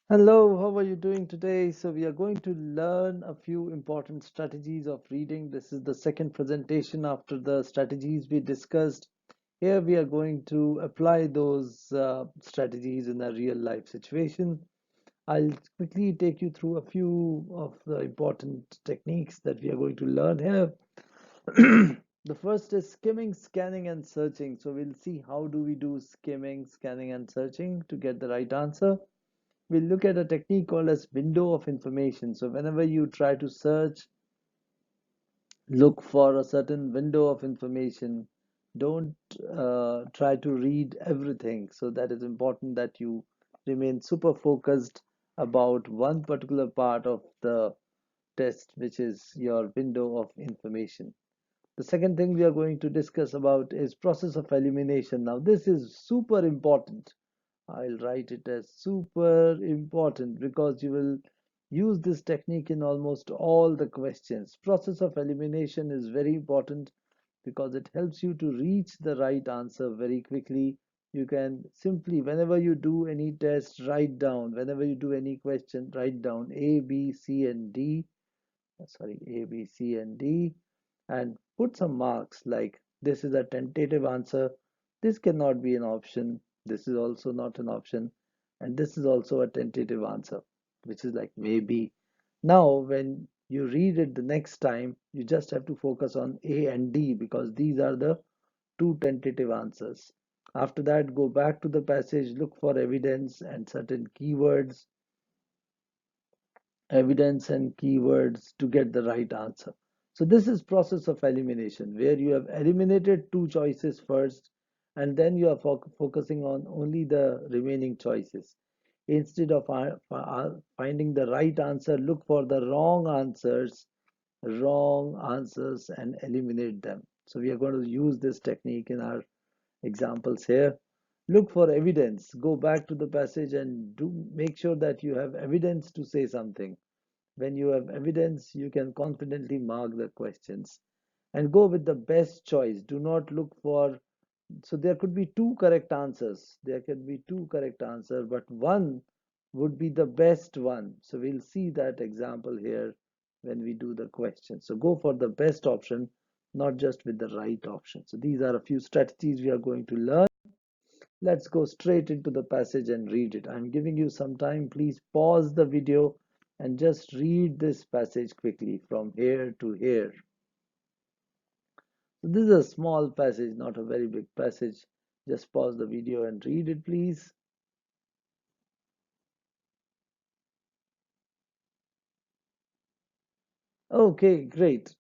Hello, how are you doing today? So, we are going to learn a few important strategies of reading. This is the second presentation after the strategies we discussed. Here, we are going to apply those strategies in a real life situation. I'll quickly take you through a few of the important techniques that we are going to learn here. The first is skimming, scanning, and searching. So, we'll see how do we do skimming, scanning, and searching to get the right answer. We'll look at a technique called as window of information. So whenever you try to search, look for a certain window of information. Don't try to read everything. So that is important that you remain super focused about one particular part of the test, which is your window of information. The second thing we are going to discuss about is process of elimination. Now this is super important. I'll write it as super important because you will use this technique in almost all the questions. Process of elimination is very important because it helps you to reach the right answer very quickly. You can simply, whenever you do any test, write down, whenever you do any question, write down A, B, C, and D. Sorry, A, B, C, and D, and put some marks like this is a tentative answer, this cannot be an option, this is also not an option, and this is also a tentative answer, which is like maybe. Now, when you read it the next time, you just have to focus on A and D because these are the two tentative answers. After that, go back to the passage, look for evidence and certain keywords, evidence and keywords to get the right answer. So this is process of elimination where you have eliminated two choices first and then you are focusing on only the remaining choices. Instead of finding the right answer, look for the wrong answers and eliminate them. So we are going to use this technique in our examples here. Look for evidence. Go back to the passage and do make sure that you have evidence to say something. When you have evidence, you can confidently mark the questions and go with the best choice. Do not look for, so there could be two correct answers. There can be two correct answers, but one would be the best one. So we'll see that example here when we do the question. So go for the best option, not just with the right option. So these are a few strategies we are going to learn. Let's go straight into the passage and read it. I'm giving you some time. Please pause the video and just read this passage quickly from here to here. So this is a small passage, not a very big passage. Just pause the video and read it, please. Okay, great.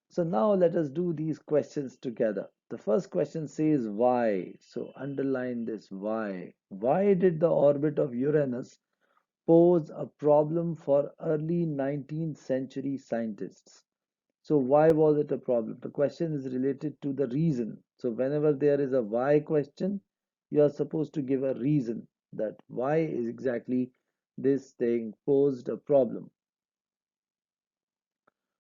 So now let us do these questions together. The first question says why. So underline this why. Why did the orbit of Uranus pose a problem for early 19th century scientists? So why was it a problem? The question is related to the reason. So whenever there is a why question, you are supposed to give a reason that why is exactly this thing posed a problem.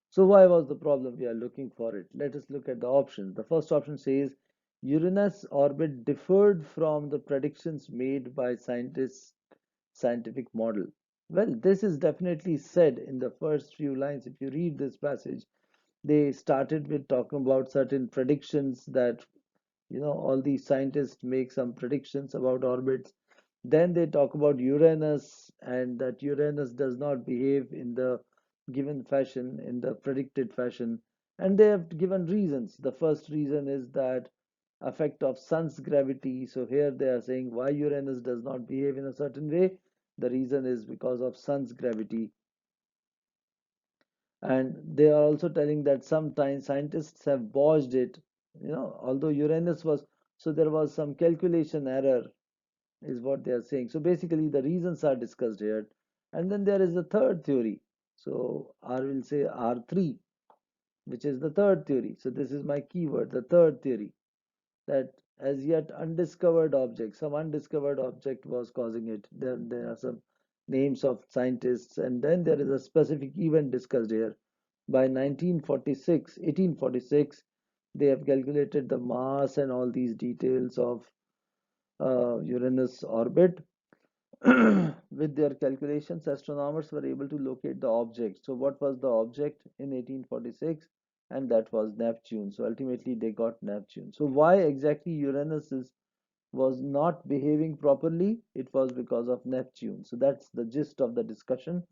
So why was the problem? We are looking for it. Let us look at the options. The first option says Uranus orbit differed from the predictions made by scientists' scientific model. Well, this is definitely said in the first few lines. If you read this passage, they started with talking about certain predictions that all these scientists make some predictions about orbits. Then they talk about Uranus and that Uranus does not behave in the given fashion, in the predicted fashion, and they have given reasons. The first reason is that effect of sun's gravity. So here they are saying why Uranus does not behave in a certain way. The reason is because of sun's gravity. And they are also telling that sometimes scientists have botched it, although Uranus was, so there was some calculation error, is what they are saying. So basically the reasons are discussed here. And then there is the third theory. So R will say R3, which is the third theory. So this is my keyword, the third theory, that as yet undiscovered object, some undiscovered object was causing it. Then there are some names of scientists, and then there is a specific event discussed here. By 1846, they have calculated the mass and all these details of Uranus orbit. with their calculations, astronomers were able to locate the object. So, what was the object in 1846? And that was Neptune. So, ultimately, they got Neptune. So, why exactly was not behaving properly? It was because of Neptune. So, that's the gist of the discussion.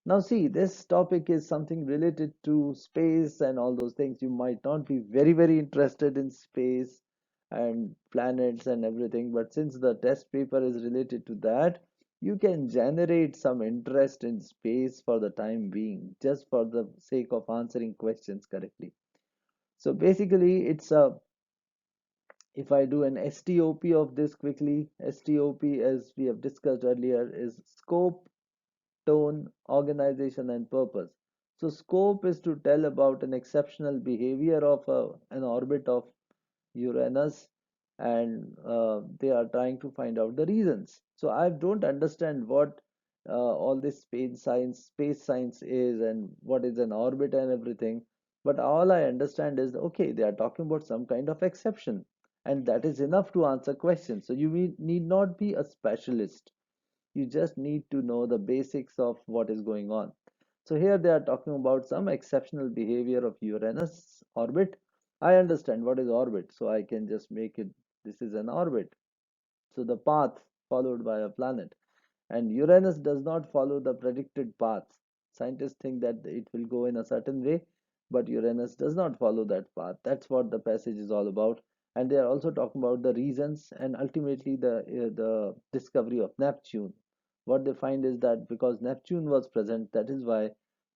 Now, see, this topic is something related to space and all those things. You might not be very, very interested in space and planets and everything, but since the test paper is related to that, you can generate some interest in space for the time being, just for the sake of answering questions correctly. So basically, if I do an STOP of this quickly, STOP, as we have discussed earlier, is scope, tone, organization, and purpose. So, scope is to tell about an exceptional behavior of an orbit of Uranus, and they are trying to find out the reasons. So, I don't understand what all this space science is, and what is an orbit and everything. But all I understand is okay, they are talking about some kind of exception, and that is enough to answer questions. So, you need not be a specialist, you just need to know the basics of what is going on. So here they are talking about some exceptional behavior of Uranus orbit. I understand what is orbit, so I can just make it, this is an orbit. So the path followed by a planet. And Uranus does not follow the predicted path. Scientists think that it will go in a certain way, but Uranus does not follow that path. That's what the passage is all about. And they are also talking about the reasons and ultimately the discovery of Neptune. What they find is that because Neptune was present, that is why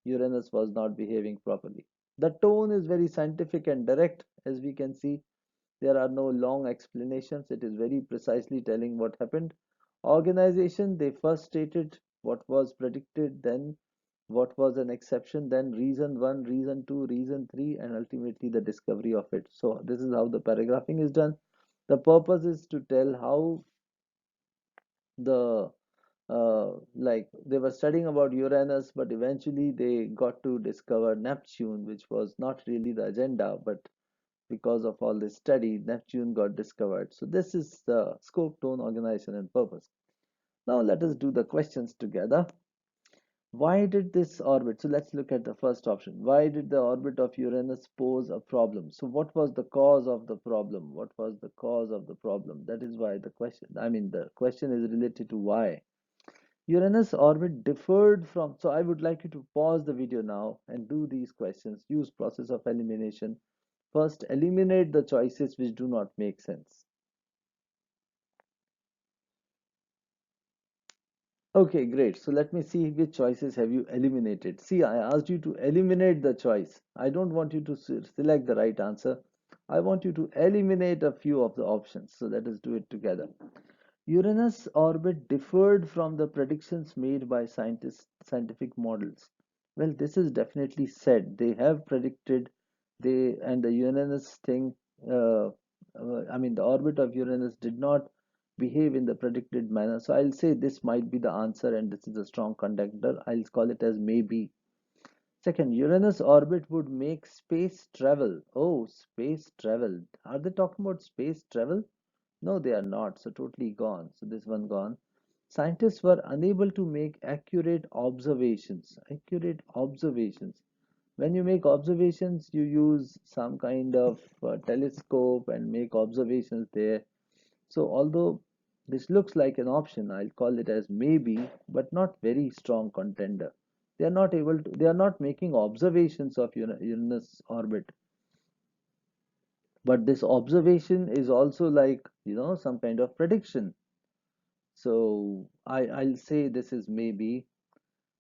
Uranus was not behaving properly. The tone is very scientific and direct, as we can see. There are no long explanations. It is very precisely telling what happened. Organization, they first stated what was predicted, then what was an exception, then reason 1, reason 2, reason 3, and ultimately the discovery of it. So, this is how the paragraphing is done. The purpose is to tell how the like they were studying about Uranus, but eventually they got to discover Neptune, which was not really the agenda, but because of all this study, Neptune got discovered. So this is the scope, tone, organization, and purpose. Now let us do the questions together. Why did this orbit? So let's look at the first option. Why did the orbit of Uranus pose a problem? So what was the cause of the problem? What was the cause of the problem? That is why the question, the question is related to why. Uranus orbit differed from, so I would like you to pause the video now and do these questions. Use process of elimination. First, eliminate the choices which do not make sense. Okay, great. So let me see which choices have you eliminated. See, I asked you to eliminate the choice. I don't want you to select the right answer. I want you to eliminate a few of the options. So let us do it together. Uranus orbit differed from the predictions made by scientific models. Well, this is definitely said. They have predicted the Uranus thing. The orbit of Uranus did not behave in the predicted manner. So I'll say this might be the answer, and this is a strong conductor. I'll call it as maybe. Second, Uranus orbit would make space travel. Oh, space travel. Are they talking about space travel? No, they are not. So totally gone. So this one gone. Scientists were unable to make accurate observations. Accurate observations. When you make observations, you use some kind of telescope and make observations there. So although this looks like an option, I'll call it as maybe, but not very strong contender. They are not making observations of Uranus orbit. But this observation is also like, some kind of prediction. So I'll say this is maybe,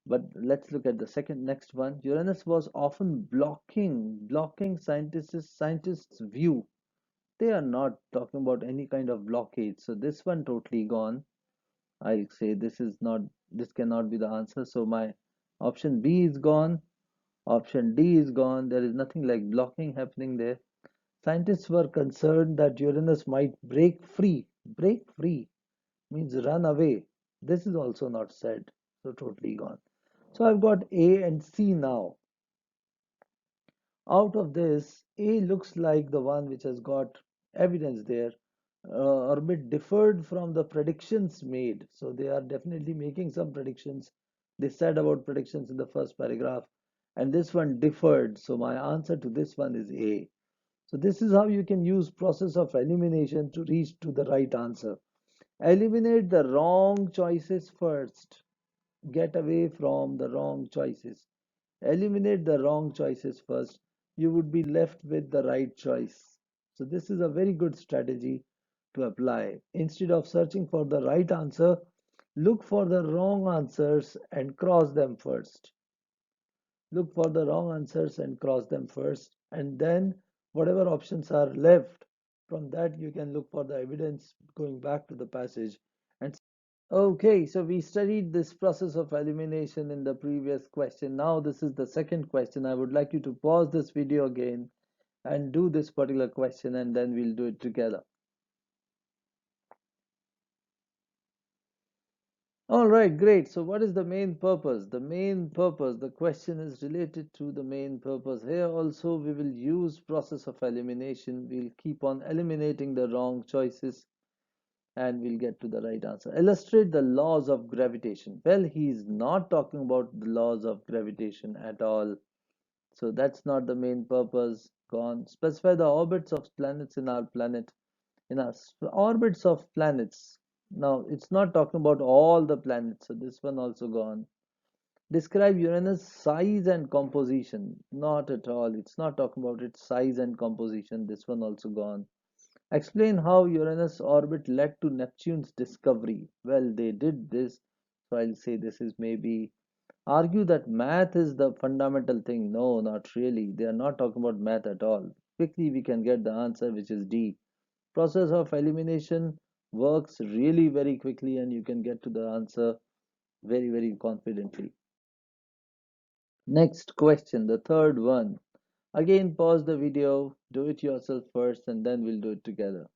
but let's look at the second next one. Uranus was often blocking scientists' view. They are not talking about any kind of blockage. So this one totally gone. I say this cannot be the answer. So my option B is gone. Option D is gone. There is nothing like blocking happening there. Scientists were concerned that Uranus might break free. Break free means run away. This is also not said. So totally gone. So I've got A and C now. Out of this, A looks like the one which has got evidence there. orbit differed from the predictions made. So they are definitely making some predictions. They said about predictions in the first paragraph, and this one differed. So my answer to this one is A. So this is how you can use process of elimination to reach to the right answer. Eliminate the wrong choices first. Get away from the wrong choices. Eliminate the wrong choices first. You would be left with the right choice. So this is a very good strategy to apply. Instead of searching for the right answer, look for the wrong answers and cross them first. Look for the wrong answers and cross them first, and then whatever options are left, from that you can look for the evidence going back to the passage. And okay, so we studied this process of elimination in the previous question. Now this is the second question. I would like you to pause this video again and do this particular question, and then we'll do it together. All right, great. So what is the main purpose? The main purpose, the question is related to the main purpose. Here also we will use process of elimination. We'll keep on eliminating the wrong choices and we'll get to the right answer. Illustrate the laws of gravitation. Well, he's not talking about the laws of gravitation at all. So that's not the main purpose. Gone. Specify the orbits of planets in our planet. In our orbits of planets. Now, it's not talking about all the planets. So this one also gone. Describe Uranus' size and composition. Not at all. It's not talking about its size and composition. This one also gone. Explain how Uranus' orbit led to Neptune's discovery. Well, they did this, so I'll say this is maybe. Argue that math is the fundamental thing. No, not really. They are not talking about math at all. Quickly, we can get the answer, which is D. Process of elimination works really very quickly, and you can get to the answer very, very confidently. Next question, the third one. Again, pause the video, do it yourself first, and then we'll do it together.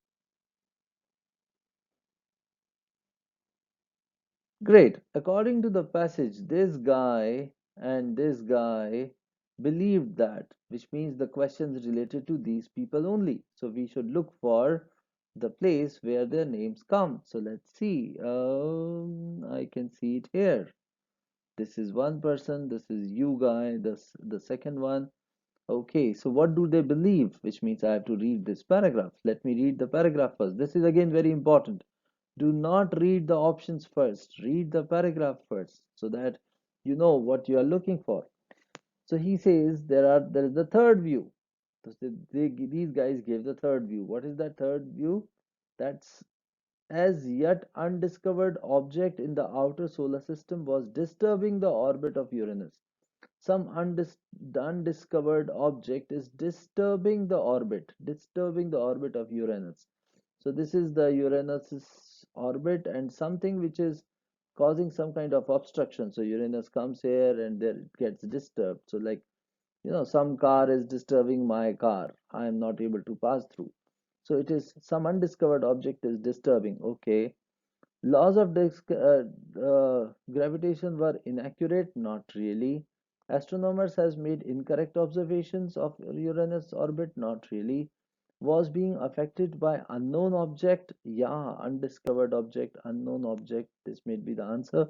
Great. According to the passage, this guy and this guy believed that, which means the question is related to these people only. So we should look for the place where their names come. So let's see. I can see it here. This is one person. This is you guy. This the second one. Okay. So what do they believe? Which means I have to read this paragraph. Let me read the paragraph first. This is again very important. Do not read the options first. Read the paragraph first so that you know what you are looking for. So he says there is the third view. So these guys gave the third view. What is that third view? That's as yet undiscovered object in the outer solar system was disturbing the orbit of Uranus. Some undiscovered object is disturbing the orbit of Uranus. So this is the Uranus's orbit and something which is causing some kind of obstruction. So Uranus comes here and there it gets disturbed. So like, some car is disturbing my car. I am not able to pass through. So it is some undiscovered object is disturbing. Okay. Laws of gravitation were inaccurate, not really. Astronomers has made incorrect observations of Uranus orbit, not really. Was being affected by unknown object, yeah, undiscovered object, unknown object. This may be the answer.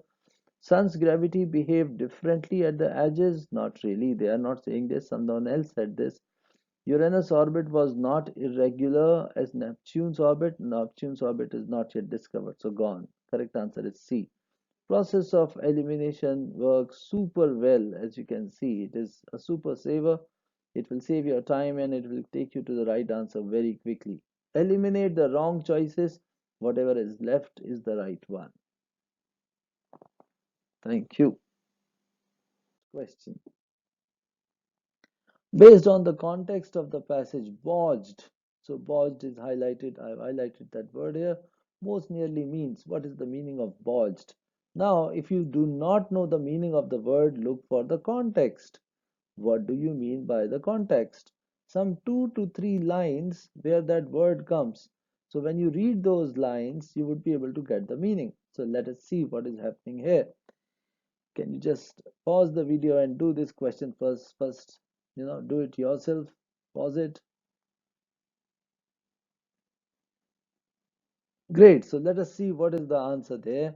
Sun's gravity behaved differently at the edges, not really. They are not saying this. Someone else said this. Uranus' orbit was not irregular as Neptune's orbit. Neptune's orbit is not yet discovered, so gone. Correct answer is C. Process of elimination works super well, as you can see. It is a super saver. It will save your time and it will take you to the right answer very quickly. Eliminate the wrong choices. Whatever is left is the right one. Thank you. Question. Based on the context of the passage, bodged. So bodged is highlighted. I've highlighted that word here. Most nearly means. What is the meaning of bodged? Now, if you do not know the meaning of the word, look for the context. What do you mean by the context? Some 2 to 3 lines where that word comes. So when you read those lines, you would be able to get the meaning. So let us see what is happening here. Can you just pause the video and do this question first? Do it yourself. Pause it. Great. So let us see what is the answer there.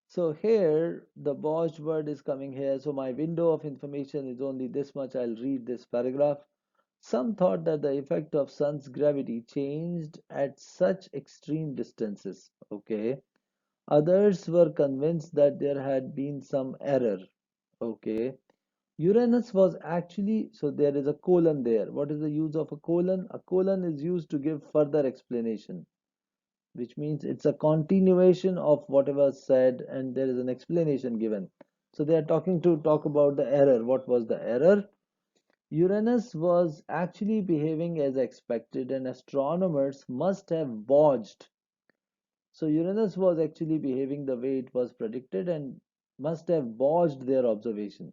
So here the botched word is coming here. So my window of information is only this much. I'll read this paragraph. Some thought that the effect of sun's gravity changed at such extreme distances. Okay. Others were convinced that there had been some error. Okay. Uranus was actually, so there is a colon there. What is the use of a colon? A colon is used to give further explanation, which means it's a continuation of whatever said and there is an explanation given. So they are talking to talk about the error. What was the error? Uranus was actually behaving as expected and astronomers must have bodged. So Uranus was actually behaving the way it was predicted and must have bodged their observation.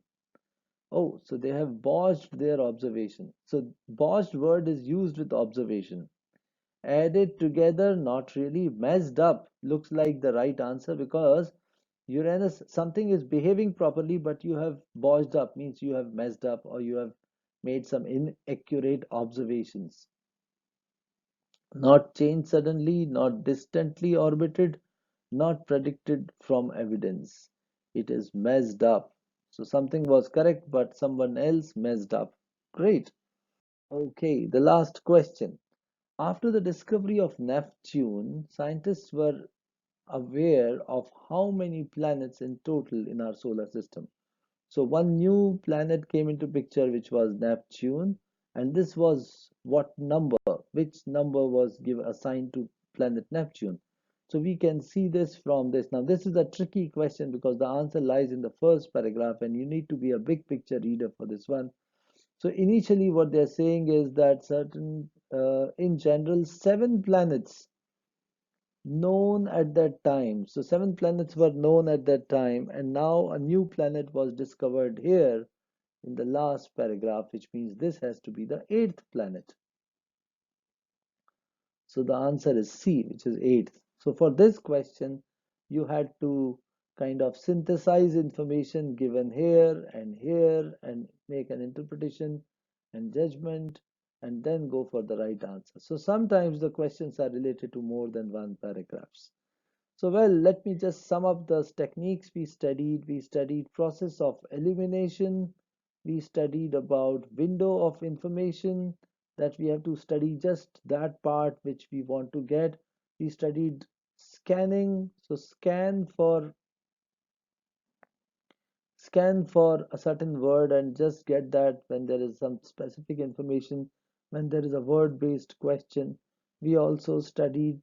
Oh, so they have bodged their observation. So bodged word is used with observation. Added together, not really. Messed up looks like the right answer because Uranus, something is behaving properly, but you have bodged up, means you have messed up or you have made some inaccurate observations. Not changed suddenly, not distantly orbited, not predicted from evidence. It is messed up. So something was correct, but someone else messed up. Great. Okay, the last question. After the discovery of Neptune, scientists were aware of how many planets in total in our solar system. So one new planet came into picture, which was Neptune, and this was what number? Which number was given assigned to planet Neptune? So we can see this from this. Now this is a tricky question because the answer lies in the first paragraph, and you need to be a big picture reader for this one. So initially, what they're saying is that in general, seven planets known at that time. So seven planets were known at that time, and now a new planet was discovered here in the last paragraph, which means this has to be the eighth planet. So the answer is C, which is eighth. So for this question, you had to kind of synthesize information given here and make an interpretation and judgment and then go for the right answer. So sometimes the questions are related to more than one paragraphs. So, well, let me just sum up the techniques we studied. We studied process of elimination. We studied about window of information, that we have to study just that part which we want to get. We studied scanning. So scan for a certain word and just get that when there is some specific information, when there is a word based question. We also studied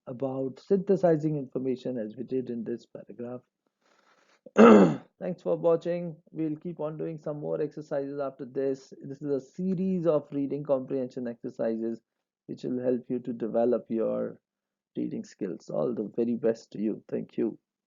about synthesizing information as we did in this paragraph. Thanks for watching. We'll keep on doing some more exercises after this. This is a series of reading comprehension exercises which will help you to develop your reading skills. All the very best to you. Thank you.